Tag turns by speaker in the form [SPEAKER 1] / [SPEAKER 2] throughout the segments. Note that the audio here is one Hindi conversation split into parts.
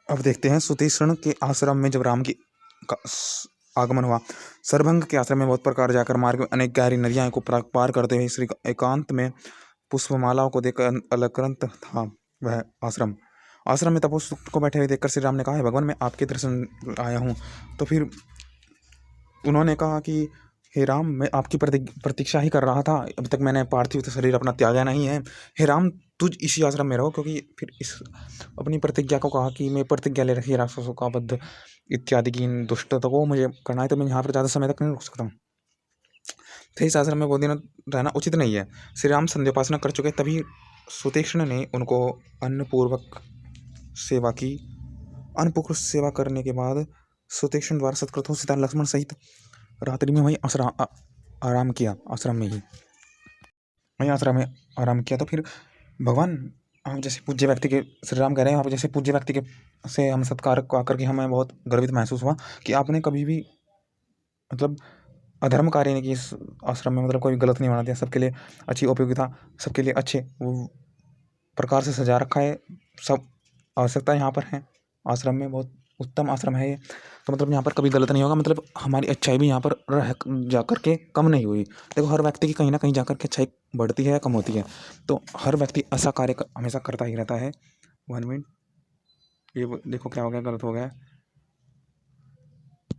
[SPEAKER 1] अब देखते हैं सुतीक्षण के आश्रम में जब राम की आगमन हुआ। सरभंग के आश्रम में बहुत प्रकार जाकर मार्ग में अनेक गहरी नदियां को पार करते हुए श्री एकांत में पुष्पमालाओं को देखकर अलंकृत था वह आश्रम। आश्रम में तपोसुक्त को बैठे हुए देखकर श्री राम ने कहा, है भगवान, मैं आपके दर्शन आया हूँ। तो फिर उन्होंने कहा कि हे राम, मैं आपकी प्रतीक्षा ही कर रहा था, अभी तक मैंने पार्थिव शरीर अपना त्यागा नहीं है। हे राम, तुझ इसी आश्रम में रहो। क्योंकि फिर इस अपनी प्रतिज्ञा को कहा कि मैं प्रतिज्ञा ले रखी है राक्षसों का वध इत्यादि की इन दुष्टता को मुझे करना है, तो मैं यहाँ पर ज़्यादा समय तक नहीं रुक सकता हूँ। तो इस आश्रम में बहुत दिन रहना उचित नहीं है। श्री राम संध्योपासना कर चुके, तभी सुतीक्ष्ण ने उनको अन्नपूर्वक सेवा की। अन्नपूर्वक सेवा करने के बाद सुतीक्ष्ण द्वारा सत्कृतों सीता लक्ष्मण सहित रात्रि में वहीं आराम किया। आश्रम में ही वहीं आश्रम में आराम किया। तो फिर भगवान, आप जैसे पूज्य व्यक्ति के, श्री राम कह रहे हैं, आप जैसे पूज्य व्यक्ति के से हम सत्कार को आकर के हमें बहुत गर्वित महसूस हुआ कि आपने कभी भी मतलब अधर्म कार्य नहीं की इस आश्रम में, मतलब कोई गलत नहीं होना दिया, सबके लिए अच्छी उपयोगिता, सबके लिए अच्छे प्रकार से सजा रखा है। सब आवश्यकता यहाँ पर है। आश्रम में बहुत उत्तम आश्रम है ये। तो मतलब यहाँ पर कभी गलत नहीं होगा, मतलब हमारी अच्छाई भी यहाँ पर रह जाकर के कम नहीं हुई। देखो, हर व्यक्ति की कहीं ना कहीं जाकर के अच्छाई बढ़ती है या कम होती है। तो हर व्यक्ति ऐसा कार्य हमेशा करता ही रहता है। 1 मिनट, ये देखो क्या हो गया, गलत हो गया।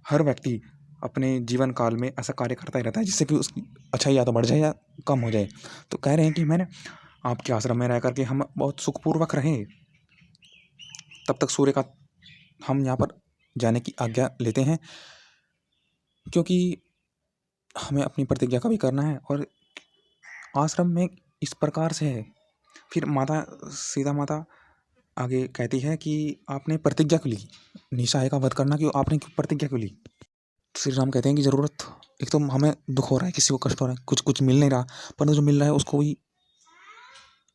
[SPEAKER 1] हर व्यक्ति अपने जीवन काल में ऐसा कार्य करता ही रहता है जिससे कि उसकी अच्छाई या तो बढ़ जाए या कम हो जाए। तो कह रहे हैं कि मैंने आपके आश्रम में रह करके हम बहुत सुखपूर्वक रहें, तब तक सूर्य का हम यहाँ पर जाने की आज्ञा लेते हैं, क्योंकि हमें अपनी प्रतिज्ञा का भी करना है। और आश्रम में इस प्रकार से है। फिर माता सीता माता आगे कहती है कि आपने प्रतिज्ञा क्यों ली निशाय का वध करना, क्यों आपने प्रतिज्ञा क्यों ली। श्री राम कहते हैं कि ज़रूरत, एक तो हमें दुख हो रहा है, किसी को कष्ट हो रहा है, कुछ कुछ मिल नहीं रहा, परंतु जो मिल रहा है उसको भी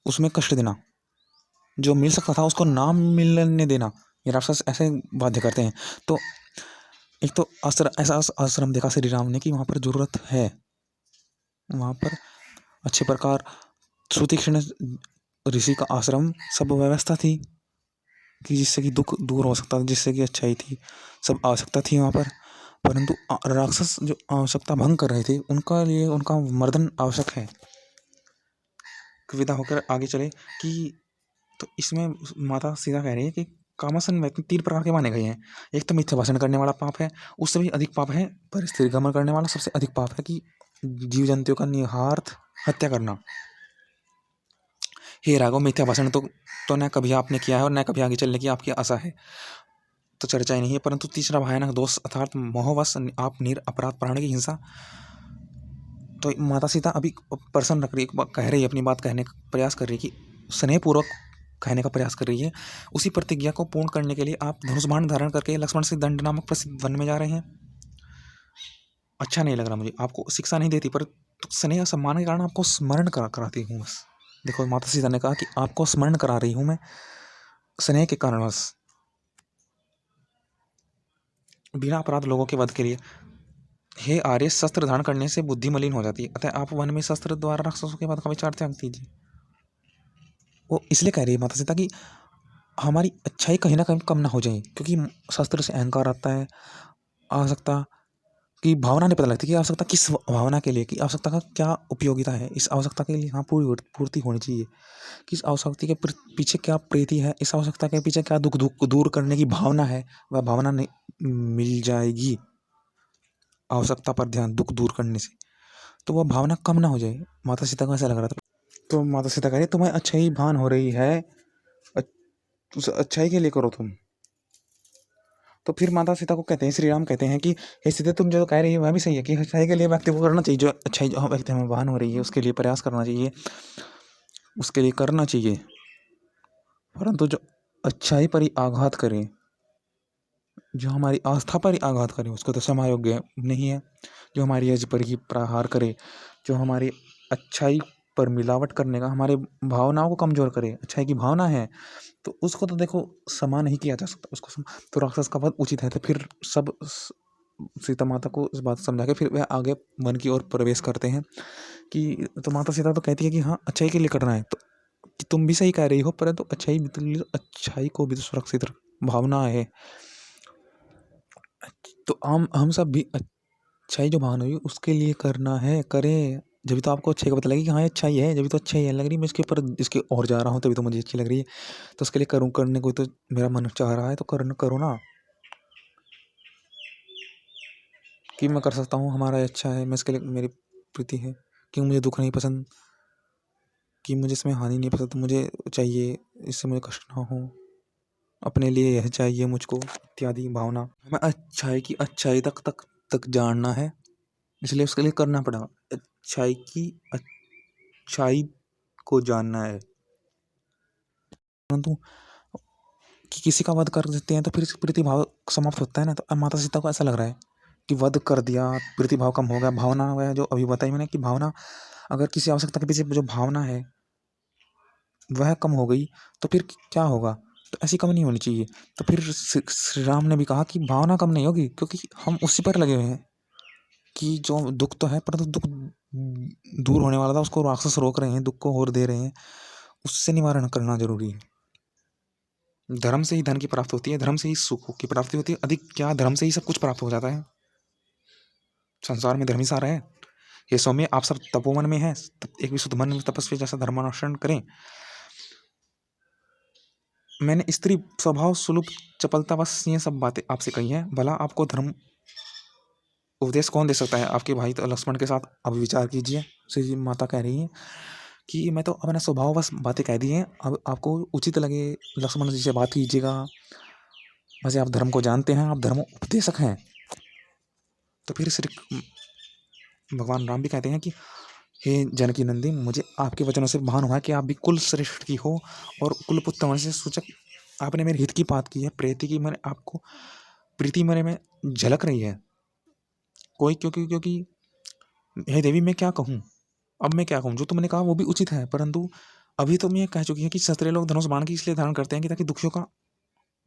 [SPEAKER 1] उसमें कष्ट देना, जो मिल सकता था उसको ना मिलने देना, ये राक्षस ऐसे बाध्य करते हैं। तो एक तो ऐसा आश्रम देखा श्री राम ने कि वहाँ पर ज़रूरत है, वहाँ पर अच्छे प्रकार सुतीक्ष्ण ऋषि का आश्रम, सब व्यवस्था थी कि जिससे कि दुख दूर हो सकता था, जिससे कि अच्छाई थी, सब आवश्यकता थी वहाँ पर। परंतु राक्षस जो आवश्यकता भंग कर रहे थे, उनका लिए उनका मर्दन आवश्यक है। विदा होकर आगे चले कि तो इसमें माता सीता कह रही है कि कामासन व्यक्ति 3 प्रकार के माने गए हैं। एक तो मिथ्या भाषण करने वाला पाप है, उससे भी अधिक पाप है परिस्थिति गमन करने वाला, सबसे अधिक पाप है कि जीव जंतुओं का निहार्थ हत्या करना। हे राघव, मिथ्या भाषण तो न कभी आपने किया है और न कभी आगे चलने की आपकी आशा है, तो चर्चा ही नहीं है। परंतु तीसरा भयानक दोष अर्थात मोहवश आप अपराध प्राणी की हिंसा। तो माता सीता अभी प्रश्न रख रही है, कह रही है, अपनी बात कहने का प्रयास कर रही है कि स्नेहपूर्वक कहने का प्रयास कर रही है। उसी प्रतिज्ञा को पूर्ण करने के लिए आप धनुष बाण धारण करके लक्ष्मण से दंड नामक प्रसिद्ध वन में जा रहे हैं। अच्छा नहीं लग रहा मुझे, आपको शिक्षा नहीं देती, पर स्नेह और सम्मान के कारण आपको स्मरण कराती हूँ बस। देखो, माता सीता ने कहा कि आपको स्मरण करा रही हूँ मैं स्नेह के कारणवश, बिना अपराध लोगों के वध के लिए। हे आर्य, शस्त्र धारण करने से बुद्धि मलिन हो जाती है, अतः आप वन में शस्त्र द्वारा राक्षसों के वध का विचार त्याग दीजिए। वो इसलिए कह रही है माता सीता कि हमारी अच्छाई कहीं ना कहीं कम ना हो जाए, क्योंकि शस्त्र से अहंकार आता है, आवश्यकता की भावना नहीं पता लगती कि आवश्यकता किस भावना के लिए, कि आवश्यकता का क्या उपयोगिता है, इस आवश्यकता के लिए हाँ पूर्ति होनी चाहिए, किस आवश्यकता के पीछे क्या प्रीति है, इस आवश्यकता के पीछे क्या दुख दूर करने की भावना है, वह भावना नहीं मिल जाएगी आवश्यकता पर ध्यान दुख दूर करने से, तो वह भावना कम ना हो जाए। माता सीता को ऐसा लग रहा था। तो माता सीता कह रही, तुम्हें अच्छाई भान हो रही है, अच्छाई के लिए करो तुम। तो फिर माता सीता को कहते हैं, श्री राम कहते हैं कि हे सीता, तुम जो कह रही है वह भी सही है कि अच्छाई के लिए व्यक्ति को करना चाहिए, जो अच्छाई जो व्यक्ति हमें भान हो रही है उसके लिए प्रयास करना चाहिए, उसके लिए करना चाहिए। परंतु जो अच्छाई पर ही आघात करे, जो हमारी आस्था पर ही आघात करे, उसको तो क्षमा योग्य नहीं है। जो हमारी यज पर ही प्रहार करे, जो हमारी अच्छाई पर मिलावट करने का, हमारे भावनाओं को कमजोर करे, अच्छाई की भावना है तो उसको तो देखो समा नहीं किया जा सकता, उसको तो राक्षस का वध उचित है। तो फिर सब सीता माता को इस बात समझा के फिर वह आगे वन की ओर प्रवेश करते हैं कि तो माता सीता तो कहती है कि हाँ, अच्छाई के लिए करना है, तो कि तुम भी सही कह रही हो, परंतु अच्छाई को भी तो सुरक्षित भावना है, तो हम सब भी अच्छाई जो भावना हुई उसके लिए करना है, करें। जब तो आपको अच्छाई का पता लगेगा कि हाँ ये अच्छाई है, जब तो अच्छाई है लग रही, मैं इसके ऊपर इसके और जा रहा हूँ तभी तो मुझे अच्छी लग रही है, तो उसके लिए करूँ, करने को तो मेरा मन चाह रहा है, तो करो ना, कि मैं कर सकता हूँ, हमारा अच्छा है, मैं इसके लिए मेरी प्रीति है कि मुझे दुख नहीं पसंद, कि मुझे इसमें हानि नहीं पसंद, मुझे चाहिए इससे मुझे कष्ट ना हो, अपने लिए यह चाहिए मुझको, इत्यादि भावना। हमें अच्छाई की अच्छाई तक जानना है, इसलिए उसके लिए करना पड़ा, अच्छाई की अच्छाई को जानना है। परंतु कि किसी का वध कर देते हैं तो फिर प्रतिभाव समाप्त होता है ना, तो अब माता सीता को ऐसा लग रहा है कि वध कर दिया, प्रतिभाव कम हो गया, भावना वह जो अभी बताई मैंने कि भावना, अगर किसी आवश्यकता के पीछे जो भावना है वह कम हो गई तो फिर क्या होगा, तो ऐसी कम नहीं होनी चाहिए। तो फिर श्री राम ने भी कहा कि भावना कम नहीं होगी, क्योंकि हम उसी पर लगे हुए हैं कि जो दुख तो है, परंतु दुख दूर होने वाला था, उसको राक्षस रोक रहे हैं, दुख को और दे रहे हैं, उससे निवारण करना जरूरी है। धर्म से ही धन की प्राप्ति होती है, धर्म से ही सुख की प्राप्ति होती है, अधिक क्या धर्म से ही सब कुछ प्राप्त हो जाता है। संसार में धर्म ही सारा है। ये सौम्य आप सब तपोवन में हैं, एक विशुद्ध मन में तपस्वी जैसा धर्मानुष्ठान करें। मैंने स्त्री स्वभाव सुलभ चपलता बस ये सब बातें आपसे कही हैं, भला आपको धर्म उपदेश कौन दे सकता है? आपके भाई तो लक्ष्मण के साथ अब विचार कीजिए। श्री जी माता कह रही हैं कि मैं तो अपना स्वभाव बस बातें कह दी हैं, अब आपको उचित लगे लक्ष्मण जी से बात कीजिएगा। वैसे आप धर्म को जानते हैं, आप धर्म उपदेशक हैं। तो फिर श्री भगवान राम भी कहते हैं कि हे जानकी नंदी, मुझे आपके वचनों से भान हुआ कि आप भी कुल श्रेष्ठ की हो और कुल पुत्र होने से सूचक आपने मेरे हित की बात की है, प्रीति की मैंने आपको प्रीति मेरे में झलक रही है कोई, क्योंकि क्योंकि हे देवी मैं क्या कहूँ, अब मैं क्या कहूँ, जो तुमने कहा वो भी उचित है, परंतु अभी तो मैं कह चुकी है कि क्षत्रिय लोग धनुष बाण की इसलिए धारण करते हैं कि ताकि दुखियों का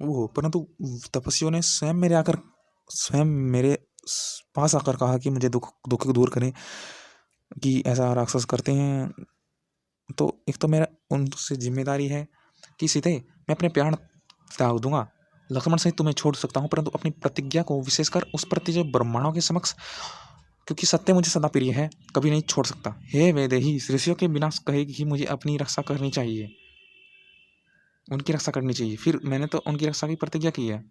[SPEAKER 1] वो हो, परंतु तपस्वियों ने स्वयं मेरे पास आकर कहा कि मुझे दुख दूर करें, कि ऐसा राक्षस करते हैं। तो एक तो मेरा उनसे जिम्मेदारी है कि सीधे मैं अपने प्राण त्याग दूंगा, लक्ष्मण सहित तुम्हें छोड़ सकता हूँ, परंतु अपनी प्रतिज्ञा को विशेषकर उस प्रति जो ब्रह्मांडों के समक्ष, क्योंकि सत्य मुझे सदा प्रिय है, कभी नहीं छोड़ सकता। हे वैदेही, ऋषियों के बिना कहेगी कि मुझे अपनी रक्षा करनी चाहिए, उनकी रक्षा करनी चाहिए, फिर मैंने तो उनकी रक्षा की प्रतिज्ञा की है।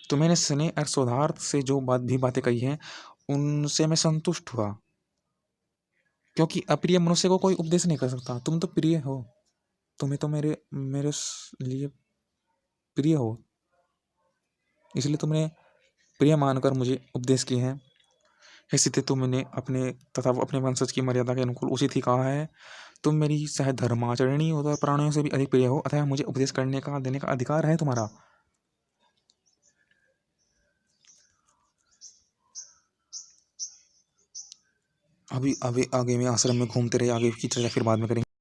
[SPEAKER 1] तो मैंने स्नेह और सौहार्द से जो बातें कही हैं उनसे मैं संतुष्ट हुआ, क्योंकि अप्रिय मनुष्य को कोई उपदेश नहीं कर सकता। तुम तो प्रिय हो, तुम्हें तो मेरे मेरे लिए प्रिय हो, इसलिए तुमने प्रिय मानकर मुझे उपदेश किए हैं। हे सीते, तुमने अपने तथा अपने वंशज की मर्यादा के अनुकूल उचित ही कहा है। तुम मेरी शायद धर्माचरणी हो तो प्राणियों से भी अधिक प्रिय हो, अतः मुझे उपदेश करने का देने का अधिकार है तुम्हारा। अभी अभी आगे में आश्रम में घूमते रहे, आगे की चर्चा फिर बाद में करेंगे।